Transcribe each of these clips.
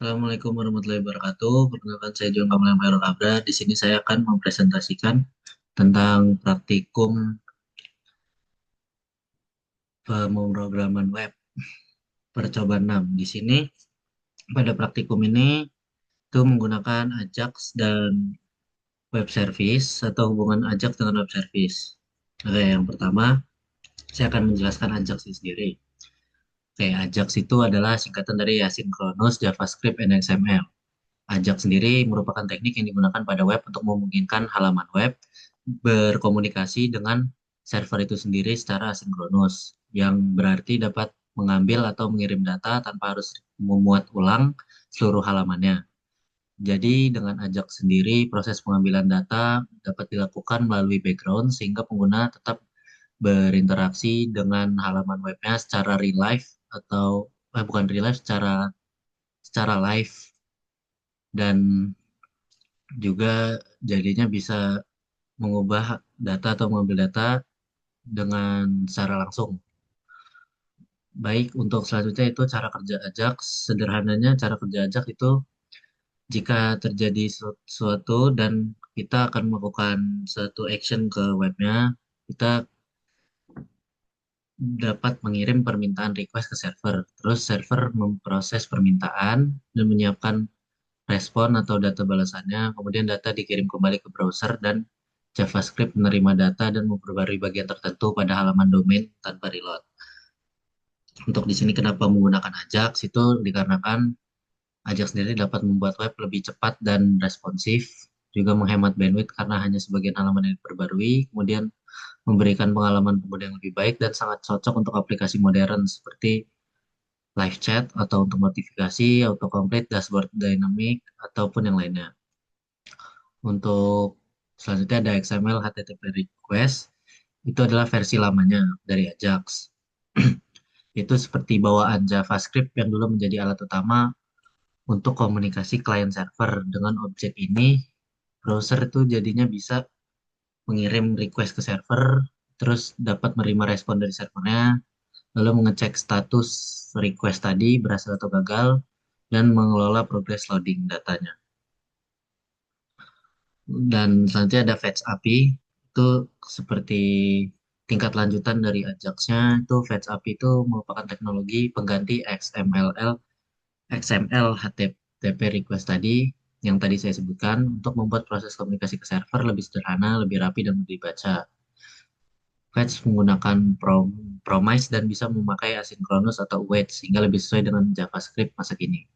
Assalamualaikum warahmatullahi wabarakatuh. Perkenalkan saya John Kamil Mayor Abra. Di sini saya akan mempresentasikan tentang praktikum pemrograman web percobaan 6. Di sini pada praktikum ini itu menggunakan Ajax dan web service atau hubungan Ajax dengan web service. Oke, yang pertama saya akan menjelaskan Ajax itu sendiri. Oke, Ajax itu adalah singkatan dari Asynchronous JavaScript and XML. Ajax sendiri merupakan teknik yang digunakan pada web untuk memungkinkan halaman web berkomunikasi dengan server itu sendiri secara asinkronus, yang berarti dapat mengambil atau mengirim data tanpa harus memuat ulang seluruh halamannya. Jadi dengan Ajax sendiri, proses pengambilan data dapat dilakukan melalui background sehingga pengguna tetap berinteraksi dengan halaman webnya secara real life atau bukan real life, secara secara live, dan juga jadinya bisa mengubah data atau mengambil data dengan secara langsung. Baik, untuk selanjutnya itu cara kerja Ajax. Sederhananya cara kerja Ajax itu jika terjadi sesuatu dan kita akan melakukan satu action ke webnya, kita dapat mengirim permintaan request ke server. Terus server memproses permintaan dan menyiapkan respon atau data balasannya. Kemudian data dikirim kembali ke browser dan JavaScript menerima data dan memperbarui bagian tertentu pada halaman domain tanpa reload. Untuk di sini kenapa menggunakan Ajax itu dikarenakan Ajax sendiri dapat membuat web lebih cepat dan responsif, juga menghemat bandwidth karena hanya sebagian halaman yang diperbarui, kemudian memberikan pengalaman pengguna yang lebih baik dan sangat cocok untuk aplikasi modern seperti live chat atau untuk notifikasi, autocomplete, dashboard dynamic, ataupun yang lainnya. Untuk selanjutnya ada XML HTTP request, itu adalah versi lamanya dari Ajax. Itu seperti bawaan JavaScript yang dulu menjadi alat utama untuk komunikasi client server. Dengan objek ini, browser itu jadinya bisa mengirim request ke server, terus dapat menerima respon dari servernya, lalu mengecek status request tadi berhasil atau gagal, dan mengelola progress loading datanya. Dan selanjutnya ada Fetch API, itu seperti tingkat lanjutan dari Ajax-nya. Itu Fetch API itu merupakan teknologi pengganti XML HTTP request tadi yang tadi saya sebutkan untuk membuat proses komunikasi ke server lebih sederhana, lebih rapi, dan mudah dibaca. Fetch menggunakan promise dan bisa memakai asynchronous atau await sehingga lebih sesuai dengan JavaScript masa kini.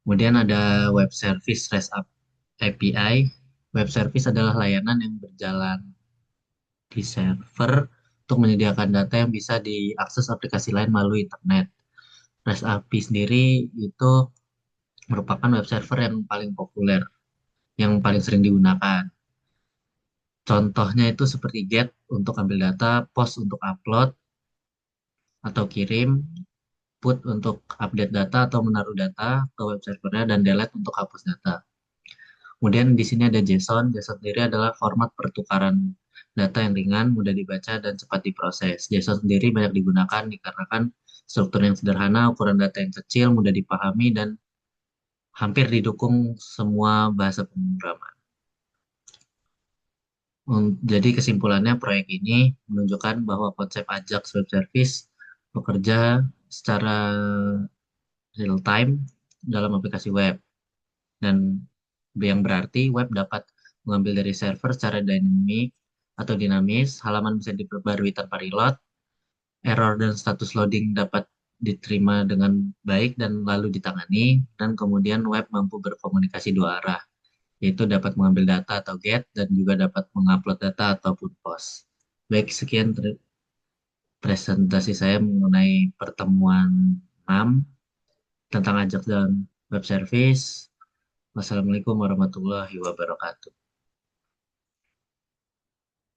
Kemudian ada web service REST API. Web service adalah layanan yang berjalan di server untuk menyediakan data yang bisa diakses aplikasi lain melalui internet. REST API sendiri itu merupakan web server yang paling populer, yang paling sering digunakan. Contohnya itu seperti get untuk ambil data, post untuk upload atau kirim, put untuk update data atau menaruh data ke web servernya, dan delete untuk hapus data. Kemudian di sini ada JSON. JSON sendiri adalah format pertukaran data yang ringan, mudah dibaca, dan cepat diproses. JSON sendiri banyak digunakan dikarenakan struktur yang sederhana, ukuran data yang kecil, mudah dipahami, dan hampir didukung semua bahasa pemrograman. Jadi kesimpulannya proyek ini menunjukkan bahwa konsep Ajax Web Service bekerja secara real time dalam aplikasi web, dan yang berarti web dapat mengambil dari server secara dinamik atau dinamis, halaman bisa diperbarui tanpa reload, error dan status loading dapat diterima dengan baik dan lalu ditangani, dan kemudian web mampu berkomunikasi dua arah, yaitu dapat mengambil data atau get, dan juga dapat mengupload data ataupun post. Baik, sekian presentasi saya mengenai pertemuan 6 tentang Ajax dan web service. Wassalamualaikum warahmatullahi wabarakatuh.